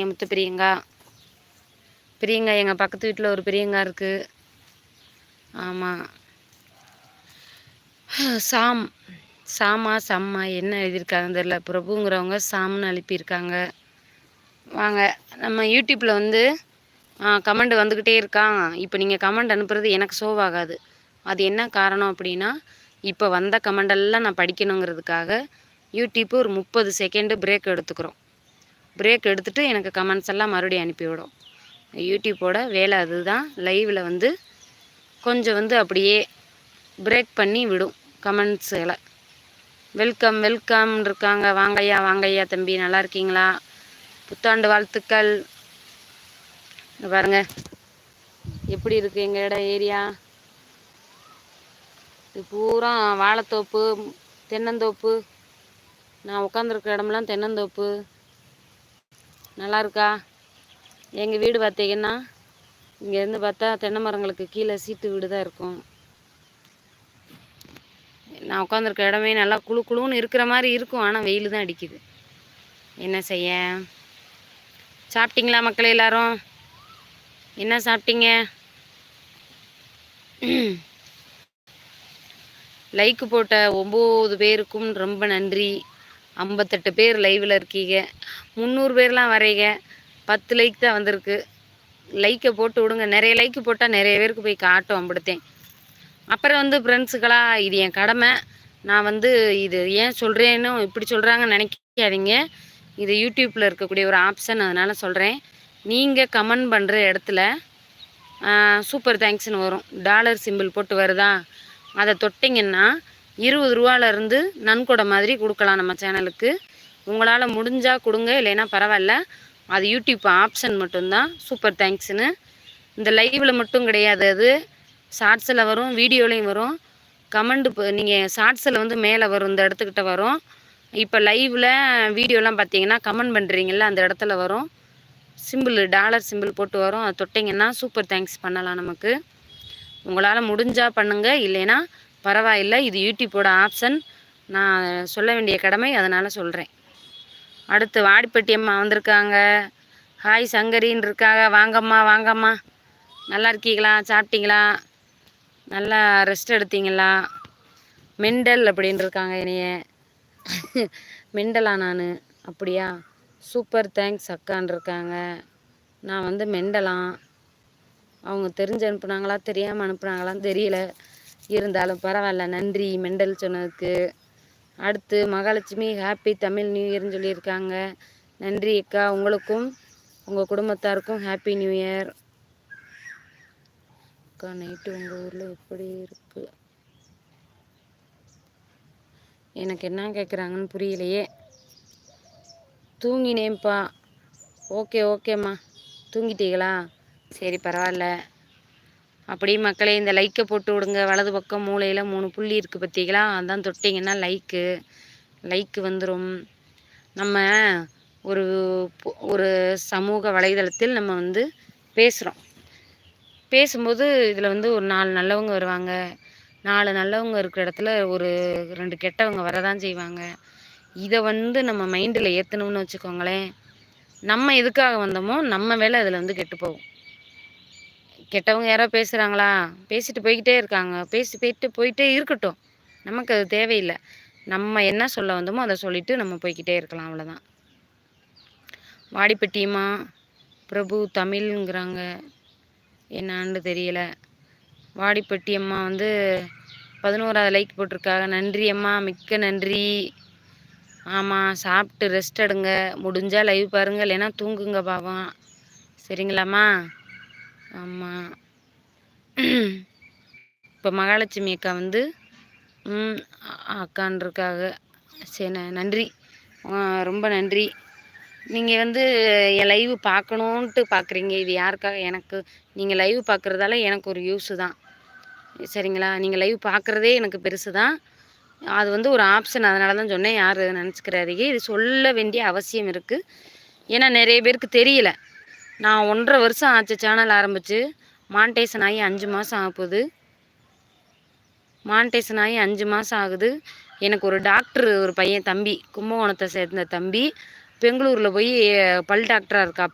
முத்து பிரியங்கா பிரியங்கா எங்கள் பக்கத்து வீட்டில் ஒரு பிரியங்கா இருக்குது. ஆமாம். சாம் சாமா சம்மா என்ன எழுதியிருக்காங்க தெரியல. பிரபுங்கிறவங்க சாம்னு அனுப்பியிருக்காங்க. வாங்க நம்ம யூடியூப்பில் வந்து கமெண்ட் வந்துக்கிட்டே இருக்கான். இப்போ நீங்கள் கமெண்ட் அனுப்புறது எனக்கு ஷோவ் ஆகாது. அது என்ன காரணம் அப்படின்னா, இப்போ வந்த கமெண்டெல்லாம் நான் படிக்கணுங்கிறதுக்காக யூடியூப்பு ஒரு 30 செகண்டு பிரேக் எடுத்துக்கிறோம். பிரேக் எடுத்துகிட்டு எனக்கு கமெண்ட்ஸ் எல்லாம் மறுபடியும் அனுப்பிவிடும். யூடியூப்போட வேலை அதுதான். லைவில் வந்து கொஞ்சம் வந்து அப்படியே பிரேக் பண்ணி விடும் கமெண்ட்ஸுகளை. வெல்கம் வெல்கம் இருக்காங்க. வாங்கய்யா வாங்கய்யா தம்பி, நல்லா இருக்கீங்களா? புத்தாண்டு வாழ்த்துக்கள். பாருங்க எப்படி இருக்குது எங்கள் இடம் ஏரியா. இது பூரா வாழைத்தோப்பு, தென்னந்தோப்பு. நான் உட்காந்துருக்க இடம்லாம் தென்னந்தோப்பு. நல்லா இருக்கா? எங்கள் வீடு பார்த்தீங்கன்னா இங்கேருந்து பார்த்தா தென்னை மரங்களுக்கு கீழே சீட்டு வீடு தான் இருக்கும். நான் உட்காந்துருக்க இடமே நல்லா குழு குழுன்னு இருக்கிற மாதிரி இருக்கும். ஆனால் வெயில் தான் அடிக்குது. என்ன செய்ய? சாப்பிட்டீங்களா மக்களே எல்லாரும்? என்ன சாப்பிட்டீங்க? லைக்கு போட்ட 9 பேருக்கும் ரொம்ப நன்றி. 58 பேர் லைவில் இருக்கீங்க. 300 பேர்லாம் வரைங்க. 10 லைக் தான் வந்திருக்கு. லைக்கை போட்டு விடுங்க. நிறைய லைக்கு போட்டால் நிறைய பேருக்கு போய் காட்டும். அம்பிடுத்தேன். அப்புறம் வந்து ஃப்ரெண்ட்ஸுகளா, இது என் கடமை. நான் வந்து இது ஏன் சொல்கிறேன்னு இப்படி சொல்கிறாங்கன்னு நினைக்காதீங்க. இது யூடியூப்பில் இருக்கக்கூடிய ஒரு ஆப்ஷன், அதனால் சொல்கிறேன். நீங்கள் கமெண்ட் பண்ணுற இடத்துல சூப்பர் தேங்க்ஸ்னு வரும். டாலர் சிம்பிள் போட்டு வருதா, அதை தொட்டிங்கன்னா 20 ரூபாலேருந்து நன்கொடை மாதிரி கொடுக்கலாம் நம்ம சேனலுக்கு. உங்களால் முடிஞ்சால் கொடுங்க, இல்லைன்னா பரவாயில்ல. அது யூடியூப் ஆப்ஷன் மட்டும்தான் சூப்பர் தேங்க்ஸ்னு. இந்த லைவில் மட்டும் கிடையாது, அது ஷார்ட்ஸில் வரும், வீடியோலையும் வரும். கமெண்ட் நீங்கள் ஷார்ட்ஸில் வந்து மேலே வரும், இந்த இடத்துக்கிட்ட வரும். இப்போ லைவில் வீடியோலாம் பார்த்தீங்கன்னா கமெண்ட் பண்ணுறீங்கள, அந்த இடத்துல வரும் சிம்பிள், டாலர் சிம்பிள் போட்டு வரும். அதை தொட்டிங்கன்னா சூப்பர் தேங்க்ஸ் பண்ணலாம் நமக்கு. உங்களால் முடிஞ்சால் பண்ணுங்கள், இல்லைன்னா பரவாயில்லை. இது யூடியூப்போட ஆப்ஷன். நான் சொல்ல வேண்டிய கடமை, அதனால் சொல்கிறேன். அடுத்து வாடிப்பட்டி அம்மா வந்திருக்காங்க. ஹாய் சங்கரின்னு இருக்காங்க. வாங்கம்மா வாங்கம்மா, நல்லா இருக்கீங்களா? சாப்பிட்டீங்களா? நல்லா ரெஸ்ட் எடுத்தீங்களா? மெண்டல் அப்படின்னு இருக்காங்க. என்னைய மெண்டலா நான்? அப்படியா? சூப்பர் தேங்க்ஸ் அக்கான்னு இருக்காங்க. நான் வந்து மெண்டலாம். அவங்க தெரிஞ்சு அனுப்புனாங்களா தெரியாமல் அனுப்புனாங்களான்னு தெரியல. இருந்தாலும் பரவாயில்ல, நன்றி மெண்டல் சொன்னதுக்கு. அடுத்து மகாலட்சுமி ஹாப்பி தமிழ் நியூ இயர்னு சொல்லியிருக்காங்க. நன்றி அக்கா, உங்களுக்கும் உங்கள் குடும்பத்தாருக்கும் ஹாப்பி நியூ இயர். அக்கா நைட்டு உங்கள் ஊரில் எப்படி இருக்குது? எனக்கு என்ன கேட்குறாங்கன்னு புரியலையே. தூங்கினேன்ப்பா. ஓகே ஓகேம்மா, தூங்கிட்டீங்களா? சரி பரவாயில்ல. அப்படியே மக்களே இந்த லைக்கை போட்டு விடுங்க. வலது பக்கம் மூலையில் 3 புள்ளி இருக்குது பார்த்தீங்களா, அதான் தொட்டிங்கன்னா லைக்கு வந்துடும். நம்ம ஒரு ஒரு சமூக வலைதளத்தில் நம்ம வந்து பேசும்போது இதில் வந்து ஒரு 4 நல்லவங்க வருவாங்க. 4 நல்லவங்க இருக்கிற இடத்துல ஒரு 2 கெட்டவங்க வரதான் செய்வாங்க. இதை வந்து நம்ம மைண்டில் ஏற்றணும்னு வச்சுக்கோங்களேன். நம்ம எதுக்காக வந்தோமோ நம்ம வேலை அதில் வந்து கெட்டு போகும். கெட்டவங்க யாரோ பேசுகிறாங்களா, பேசிட்டு போய்கிட்டே இருக்காங்க. போயிட்டே இருக்கட்டும், நமக்கு அது தேவையில்லை. நம்ம என்ன சொல்ல வந்தோமோ அதை சொல்லிவிட்டு நம்ம போய்கிட்டே இருக்கலாம், அவ்வளோதான். வாடிப்பட்டியம்மா பிரபு தமிழ்ங்கிறாங்க, என்னான்னு தெரியல. வாடிப்பட்டியம்மா வந்து 11வது லைக் போட்டிருக்காங்க. நன்றி அம்மா, மிக்க நன்றி. ஆமாம், சாப்பிட்டு ரெஸ்ட் எடுங்க. முடிஞ்சால் லைவ் பாருங்கள், இல்லைன்னா தூங்குங்க பாவம். சரிங்களாம்மா? ஆமாம். இப்போ மகாலட்சுமி அக்கா வந்து அக்கான்ருக்காங்க. சரி, நன்றி, ரொம்ப நன்றி. நீங்கள் வந்து என் லைவ் பார்க்கணுன்ட்டு பார்க்குறீங்க. இது யாருக்காக? எனக்கு நீங்கள் லைவ் பார்க்குறதால எனக்கு ஒரு யூஸு தான். சரிங்களா? நீங்கள் லைவ் பார்க்குறதே எனக்கு பெருசு தான். அது வந்து ஒரு ஆப்ஷன், அதனால தான் சொன்னேன். யார் நினச்சிக்கிறாதீங்க. இது சொல்ல வேண்டிய அவசியம் இருக்குது. ஏன்னா நிறைய பேருக்கு தெரியல. நான் 1.5 வருஷம் ஆச்சு சேனல் ஆரம்பித்து. மானிட்டைசேஷன் ஆகி 5 மாதம் ஆக போகுது. மானிட்டைசேஷன் ஆகி 5 மாதம் ஆகுது. எனக்கு ஒரு டாக்டர் ஒரு பையன், தம்பி, கும்பகோணத்தை சேர்ந்த தம்பி பெங்களூரில் போய் பல் டாக்டராக இருக்கா.